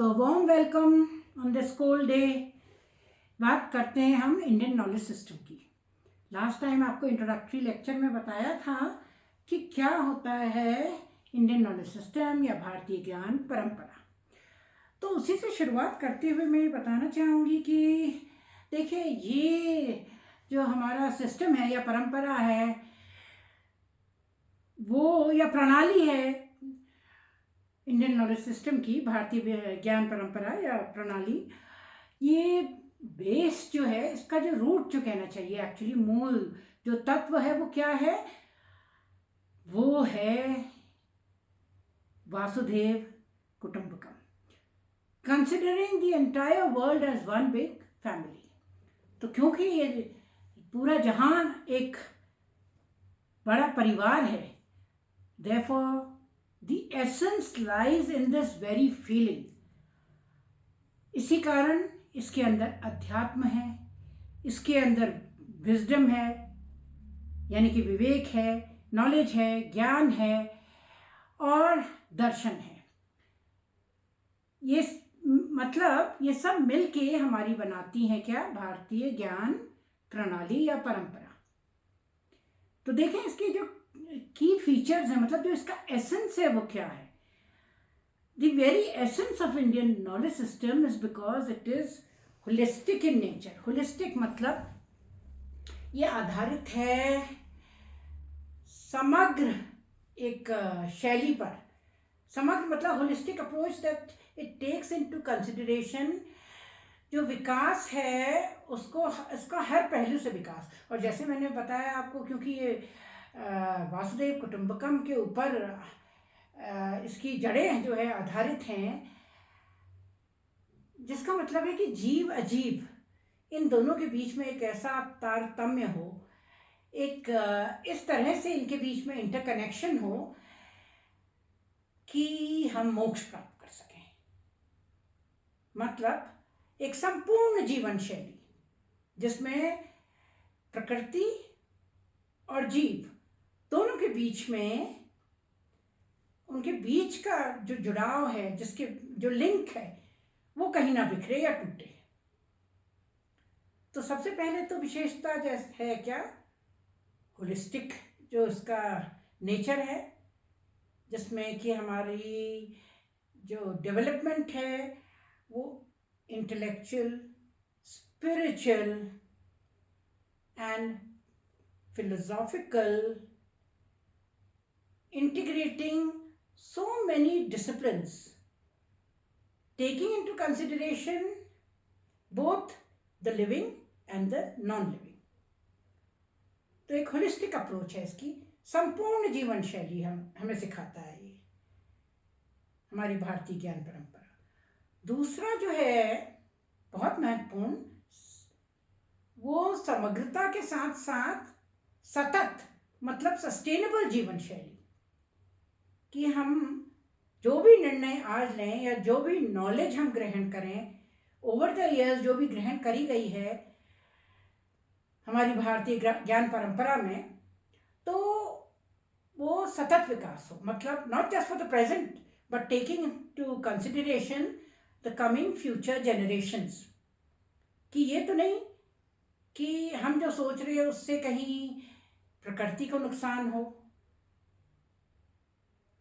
So warm welcome on this cold day. बात करते हैं हम इंडियन नॉलेज सिस्टम की। लास्ट टाइम आपको इंट्रोडक्टरी लेक्चर में बताया था कि क्या होता है इंडियन नॉलेज सिस्टम या भारतीय ज्ञान परंपरा। तो उसी से शुरुआत करते हुए मैं ये बताना चाहूँगी कि देखिए, ये जो हमारा सिस्टम है या परंपरा है वो या प्रणाली है इंडियन नॉलेज सिस्टम की, भारतीय ज्ञान परंपरा या प्रणाली, ये बेस जो है, इसका जो रूट जो कहना चाहिए, एक्चुअली मूल जो तत्व है वो क्या है? वो है वासुदेव कुटुंबकम, considering the entire world as one big family. तो क्योंकि ये पूरा जहान एक बड़ा परिवार है, therefore the essence lies in this very feeling। इसी कारण इसके अंदर अध्यात्म है, इसके अंदर विजडम है, यानी कि विवेक है, नॉलेज है, ज्ञान है और दर्शन है। ये मतलब ये सब मिलके हमारी बनाती हैं क्या? भारतीय ज्ञान प्रणाली या परंपरा। तो देखें इसके जो की फीचर्स हैं, मतलब जो इसका एसेंस है वो क्या है? The very essence of Indian knowledge system is because it is holistic in nature। holistic मतलब ये आधारित है समग्र एक शैली पर। समग्र मतलब holistic approach that it takes into consideration जो विकास है उसको, इसका हर पहलू से विकास। और जैसे मैंने बताया आपको, क्योंकि ये वासुदेव कुटुंबकम के ऊपर इसकी जड़ें जो है आधारित हैं, जिसका मतलब है कि जीव अजीब इन दोनों के बीच में एक ऐसा तारतम्य हो, एक इस तरह से इनके बीच में इंटरकनेक्शन हो कि हम मोक्ष प्राप्त कर सकें। मतलब एक संपूर्ण जीवन शैली जिसमें प्रकृति और जीव दोनों के बीच में, उनके बीच का जो जुड़ाव है, जिसके जो लिंक है, वो कहीं ना बिखरे या टूटे। तो सबसे पहले तो विशेषता जैसे है क्या? होलिस्टिक जो इसका नेचर है, जिसमें कि हमारी जो डेवलपमेंट है वो intellectual, spiritual and philosophical, integrating so many disciplines, taking into consideration both the living and the non-living। तो एक होलिस्टिक अप्रोच है इसकी, संपूर्ण जीवन शैली हमें सिखाता है ये हमारी भारतीय ज्ञान परंपरा। दूसरा जो है बहुत महत्वपूर्ण, वो समग्रता के साथ साथ सतत मतलब सस्टेनेबल जीवन शैली, कि हम जो भी निर्णय आज लें या जो भी नॉलेज हम ग्रहण करें, ओवर द ईयर्स जो भी ग्रहण करी गई है हमारी भारतीय ज्ञान परंपरा में, तो वो सतत विकास हो। मतलब not just for the present but taking to consideration the coming future generations. कि ये तो नहीं कि हम जो सोच रहे हैं उससे कहीं प्रकृति को नुकसान हो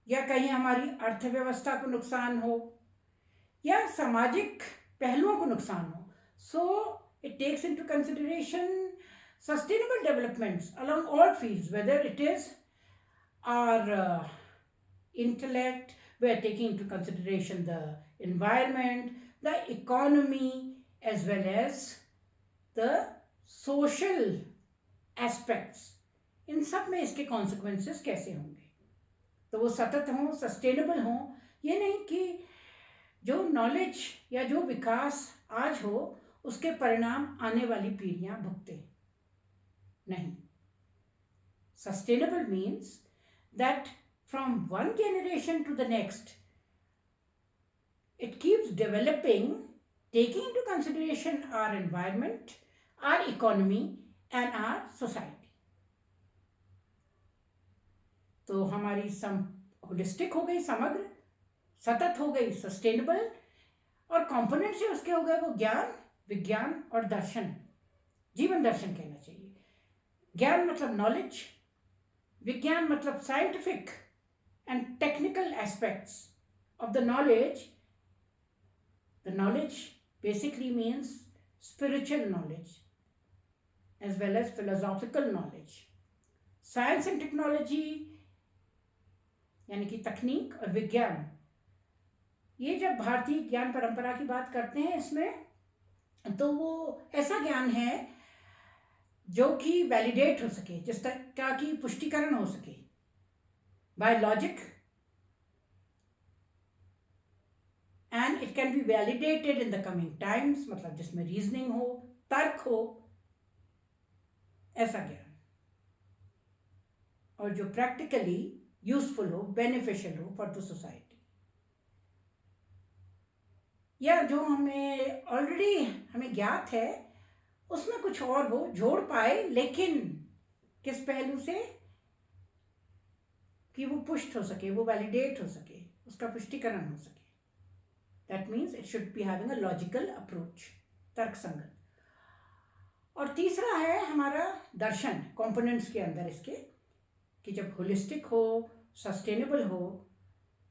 या कहीं हमारी अर्थव्यवस्था को नुकसान हो या सामाजिक पहलुओं को नुकसान हो। So it takes into consideration sustainable developments along all fields, whether it is our intellect, we are taking into consideration the environment, the economy, as well as the social aspects। इन सब में इसके consequences कैसे होंगे, तो वो सतत हों, sustainable हों। ये नहीं कि जो नॉलेज या जो विकास आज हो उसके परिणाम आने वाली पीढ़ियां भुगते, नहीं। Sustainable means that from one generation to the next it keeps developing, taking into consideration our environment, our economy and our society। तो हमारी होलिस्टिक हो गई, समग्र, सतत हो गई, सस्टेनेबल, और कंपोनेंट से उसके हो गए वो ज्ञान, विज्ञान और दर्शन, जीवन दर्शन कहना चाहिए। ज्ञान मतलब नॉलेज, विज्ञान मतलब scientific and technical aspects of the knowledge. The knowledge basically means spiritual knowledge as well as philosophical knowledge. Science and technology यानी कि तकनीक और विज्ञान, ये जब भारतीय ज्ञान परंपरा की बात करते हैं इसमें, तो वो ऐसा ज्ञान है जो कि वैलिडेट हो सके, जिस तरह की पुष्टिकरण हो सके by logic, and it can be validated in the coming times, मतलब जिसमें रीजनिंग हो, तर्क हो, ऐसा ज्ञान, और जो प्रैक्टिकली यूजफुल हो, बेनिफिशियल हो फॉर द सोसाइटी, या जो हमें ऑलरेडी हमें ज्ञात है उसमें कुछ और वो जोड़ पाए, लेकिन किस पहलू से कि वो पुष्ट हो सके, वो वैलिडेट हो सके, उसका पुष्टिकरण हो सके. That means it should be having a logical approach, तर्क संगत. और तीसरा है हमारा दर्शन, कंपोनेंट्स के अंदर इसके, कि जब होलिस्टिक हो, सस्टेनेबल हो,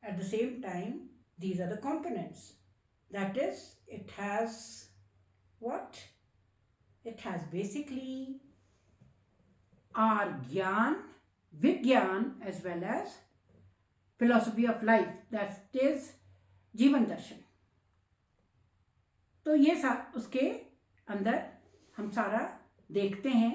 at the same time these are the components. That is, it has what? It has basically our Gyan, Vigyan as well as philosophy of life, that is जीवन दर्शन. तो ये उसके अंदर हम सारा देखते हैं.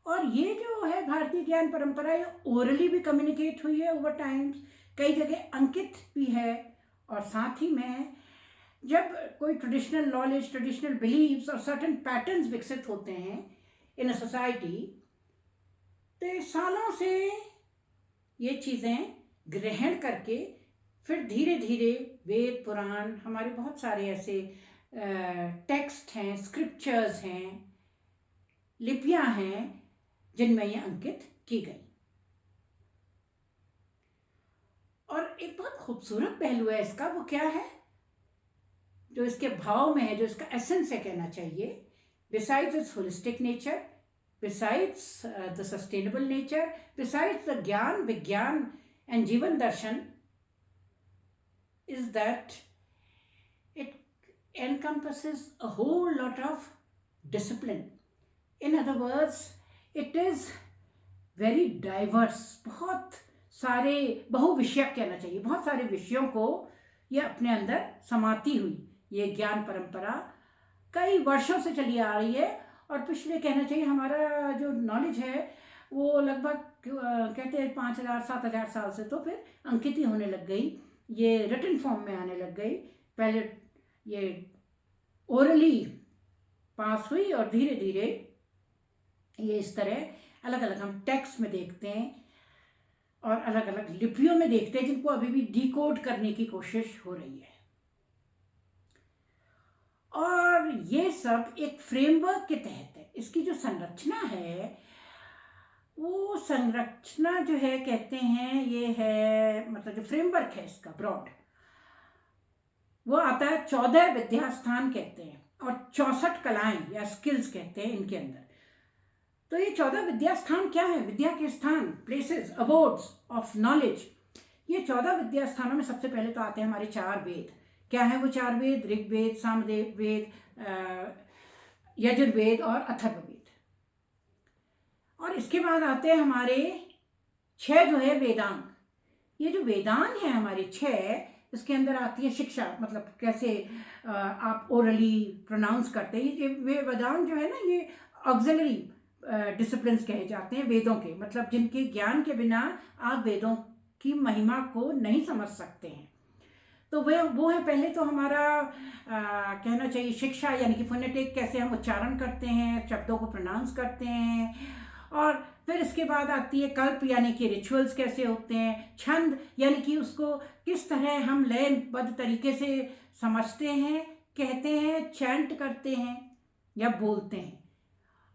और ये जो है भारतीय ज्ञान परंपरा, ये ओरली भी कम्युनिकेट हुई है ओवर टाइम्स, कई जगह अंकित भी है, और साथ ही में जब कोई ट्रेडिशनल नॉलेज, ट्रेडिशनल बिलीव्स और सर्टेन पैटर्न्स विकसित होते हैं इन अ सोसाइटी, तो सालों से ये चीज़ें ग्रहण करके फिर धीरे धीरे वेद पुराण, हमारे बहुत सारे ऐसे टेक्स्ट हैं, स्क्रिप्चर्स हैं, लिपियां हैं जिनमें ये अंकित की गई. और एक बहुत खूबसूरत पहलू है इसका, वो क्या है, जो इसके भाव में है, जो इसका एसेंस है कहना चाहिए, besides it's holistic nature, besides the sustainable nature, besides the ज्ञान, विज्ञान एंड जीवन दर्शन, is that it encompasses a whole lot of discipline. In other words, it is very diverse. बहुत सारे बहुविषयक कहना चाहिए, बहुत सारे विषयों को ये अपने अंदर समाती हुई ये ज्ञान परंपरा कई वर्षों से चली आ रही है. और पिछले कहना चाहिए हमारा जो नॉलेज है वो लगभग कहते हैं 5000-7000 साल से तो फिर अंकित ही होने लग गई, ये रिटन फॉर्म में आने लग गई. पहले ये ओरली पास हुई और धीरे धीरे ये इस तरह अलग अलग हम टेक्स्ट में देखते हैं और अलग अलग लिपियों में देखते हैं, जिनको अभी भी डिकोड करने की कोशिश हो रही है. और ये सब एक फ्रेमवर्क के तहत है. इसकी जो संरचना है, वो संरचना जो है कहते हैं ये है, मतलब जो फ्रेमवर्क है इसका ब्रॉड, वो आता है 14 विद्यास्थान कहते हैं, और 64 कलाएं या स्किल्स कहते हैं इनके अंदर. तो ये 14 विद्यास्थान क्या है? विद्या के स्थान, प्लेसेस, अबोर्ड्स ऑफ नॉलेज. ये 14 विद्यास्थानों में सबसे पहले तो आते हैं हमारे 4 वेद. क्या है वो 4 वेद? ऋग्वेद, सामवेद वेद, यजुर्वेद और अथर्ववेद. और इसके बाद आते हैं हमारे 6 जो है वेदांग. ये जो वेदांग है हमारे 6, इसके अंदर आती है शिक्षा, मतलब कैसे आप ओरली प्रोनाउंस करते हैं. ये वेदांग जो है ना, ये ऑक्सिलरी डिसिप्लिन्स कहे जाते हैं वेदों के, मतलब जिनके ज्ञान के बिना आप वेदों की महिमा को नहीं समझ सकते हैं. तो वो है पहले तो हमारा कहना चाहिए शिक्षा, यानी कि फोनेटिक, कैसे हम उच्चारण करते हैं, शब्दों को प्रोनाउंस करते हैं. और फिर इसके बाद आती है कल्प, यानी कि रिचुअल्स कैसे होते हैं. छंद, यानी कि उसको किस तरह हम लयबद्ध तरीके से समझते हैं, कहते हैं, चैंट करते हैं या बोलते हैं.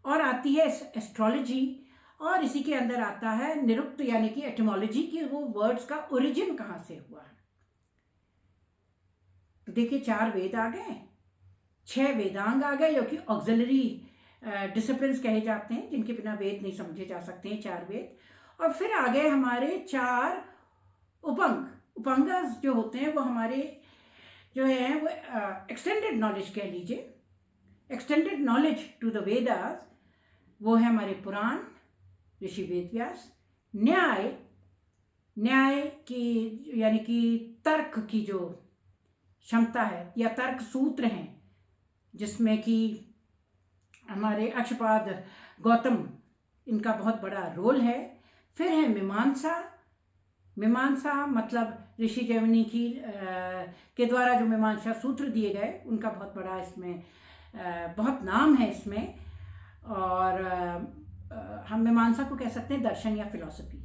और आती है एस्ट्रोलॉजी, और इसी के अंदर आता है निरुक्त, यानी कि एटिमोलॉजी, कि वो वर्ड्स का ओरिजिन कहाँ से हुआ है. तो देखिए 4 वेद आ गए, 6 वेदांग आ गए जो कि ऑक्सिलरी डिसिप्लिन्स कहे जाते हैं, जिनके बिना वेद नहीं समझे जा सकते हैं, 4 वेद। और फिर आ गए हमारे 4 उपंग। उपंगस जो होते हैं वो हमारे जो है वो एक्सटेंडेड नॉलेज कह लीजिए, extended knowledge to the Vedas. वो है हमारे पुराण, ऋषि वेदव्यास। न्याय, न्याय की यानी कि तर्क की जो क्षमता है या तर्क सूत्र हैं, जिसमें कि हमारे अक्षपाद गौतम, इनका बहुत बड़ा रोल है। फिर है मीमांसा। मीमांसा मतलब ऋषि जैमिनी की के द्वारा जो मीमांसा सूत्र दिए गए, उनका बहुत बड़ा इसमें बहुत नाम है इसमें। और हम मीमांसा को कह सकते हैं दर्शन या फिलॉसफी।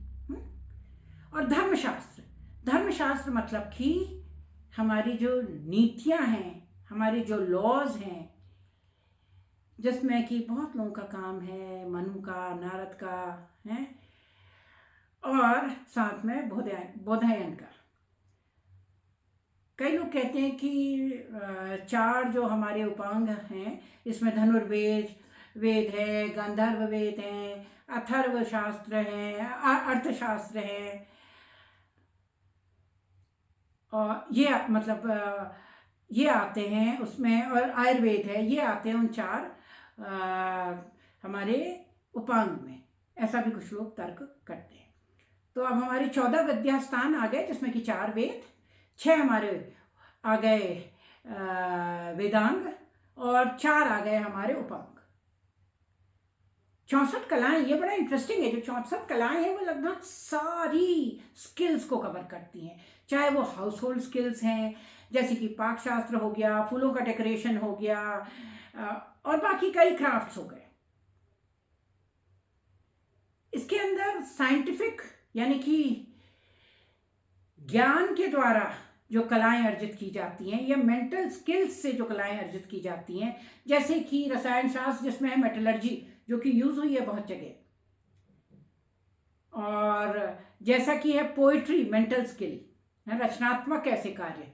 और धर्मशास्त्र, धर्मशास्त्र मतलब कि हमारी जो नीतियां हैं, हमारे जो लॉज हैं, जिसमें कि बहुत लोगों का काम है, मनु का, नारद का है, और साथ में बोधायन का। कई लोग कहते हैं कि 4 जो हमारे उपांग हैं, इसमें धनुर्वेद वेद है, गांधर्व वेद है, अथर्व शास्त्र है, अर्थशास्त्र है, और ये मतलब ये आते हैं उसमें, और आयुर्वेद है, ये आते हैं उन 4 हमारे उपांग में। ऐसा भी कुछ लोग तर्क करते हैं। तो अब हमारे 14 विद्या स्थान आ गए, जिसमें कि 4 वेद, 6 हमारे आ गए वेदांग, और 4 आ गए हमारे उपांग। 64 कलाएं, ये बड़ा इंटरेस्टिंग है। जो 64 कलाएं हैं वो लगभग सारी स्किल्स को कवर करती हैं, चाहे वो हाउस होल्ड स्किल्स हैं, जैसे कि पाक शास्त्र हो गया, फूलों का डेकोरेशन हो गया, और बाकी कई क्राफ्ट्स हो गए। इसके अंदर साइंटिफिक यानी कि ज्ञान के द्वारा जो कलाएं अर्जित की जाती हैं, या मेंटल स्किल्स से जो कलाएं अर्जित की जाती हैं, जैसे कि रसायन शास्त्र, जिसमें है मेटलर्जी, जो कि यूज हुई है बहुत जगह, और जैसा कि है पोइट्री, मेंटल स्किल, रचनात्मक ऐसे कार्य,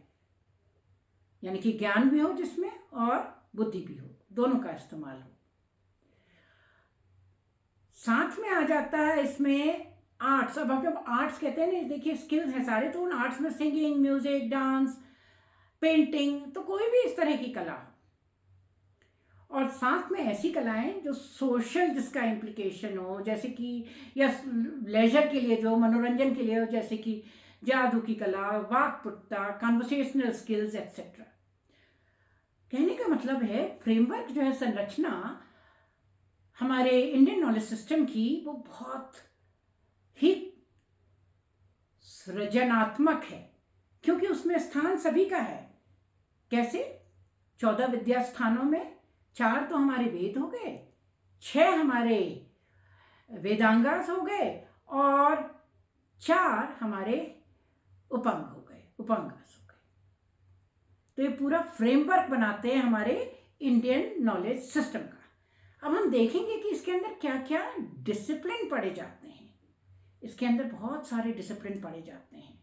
यानी कि ज्ञान भी हो जिसमें और बुद्धि भी हो, दोनों का इस्तेमाल हो। साथ में आ जाता है इसमें आर्ट्स। अब हम जब आर्ट्स कहते हैं ना, देखिए स्किल्स हैं सारे, तो उन आर्ट्स में सिंगिंग, म्यूजिक, डांस, पेंटिंग, तो कोई भी इस तरह की कला, और साथ में ऐसी कलाएं जो सोशल, जिसका इम्प्लीकेशन हो, जैसे कि या लेजर के लिए, जो मनोरंजन के लिए हो, जैसे कि जादू की कला, वाक्पटुता, कन्वर्सेशनल स्किल्स एक्सेट्रा। कहने का मतलब है फ्रेमवर्क जो है, संरचना हमारे इंडियन नॉलेज सिस्टम की, वो बहुत ही सृजनात्मक है, क्योंकि उसमें स्थान सभी का है। कैसे? 14 विद्या स्थानों में 4 तो हमारे वेद हो गए, 6 हमारे वेदांगास हो गए, और 4 हमारे उपांग हो गए, उपांगास हो गए। तो ये पूरा फ्रेमवर्क बनाते हैं हमारे इंडियन नॉलेज सिस्टम का। अब हम देखेंगे कि इसके अंदर क्या क्या डिसिप्लिन पढ़े जाते हैं। इसके अंदर बहुत सारे डिसिप्लिन पढ़े जाते हैं।